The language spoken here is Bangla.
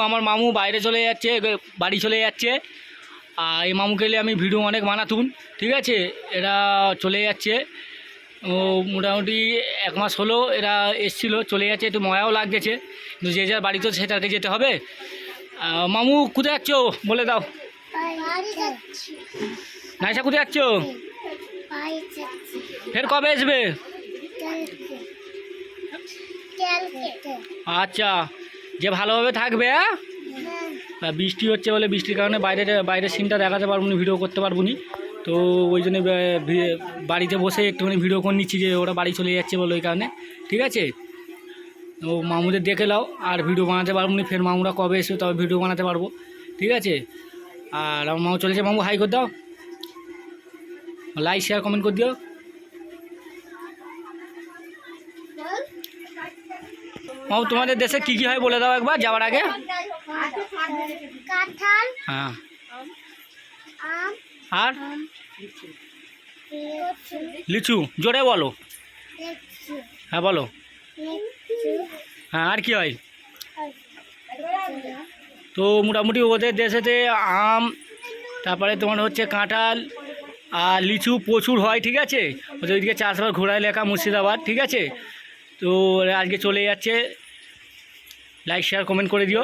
আমার মামু বাইরে চলে যাচ্ছে, বাড়ি চলে যাচ্ছে। আর এই মামুকে নিয়ে আমি ভিডিও অনেক বানাতুন, ঠিক আছে। এরা চলে যাচ্ছে, ও মোটামুটি 1 মাস হলো এরা এসছিল, চলে যাচ্ছে। একটু ময়াও লাগতেছে, কিন্তু যে যার বাড়ি তো সেটাকে যেতে হবে। মামু কোথায় যাচ্ছ বলে দাও। নাইসা কোথায় যাচ্ছ? ফের কবে আসবে? আচ্ছা, যে ভালোভাবে থাকবে। হ্যাঁ, বৃষ্টি হচ্ছে বলে, বৃষ্টির কারণে বাইরের সিনটা দেখাতে পারবো না, ভিডিও করতে পারবো না। তো ওই জন্য বাড়িতে বসে একটুখানি ভিডিও করে নিচ্ছি, যে ওরা বাড়ি চলে যাচ্ছে বলে ওই কারণে, ঠিক আছে। ও মামুদের দেখে নাও, আর ভিডিও বানাতে পারবো না। ফের মামুরা কবে এসে তবে ভিডিও বানাতে পারবো, ঠিক আছে। আর আমার মামু চলেছে। মামু হাই করে দাও, লাইক শেয়ার কমেন্ট করে দিও। মামু তোমাদের দেশে কি কি হয় বলে দাও একবার যাওয়ার আগে। হ্যাঁ, আর লিচু, জোরে বলো। হ্যাঁ বলো। হ্যাঁ, আর কি হয়? তো মোটামুটি ওদের দেশেতে আম, তারপরে তোমার হচ্ছে কাঁঠাল আর লিচু প্রচুর হয়, ঠিক আছে। ওদের ওইদিকে চাষবাস, ঘোড়া এলাকা মুর্শিদাবাদ, ঠিক আছে। তো আজকে চলে যাচ্ছে, লাইক শেয়ার কমেন্ট করে দিও।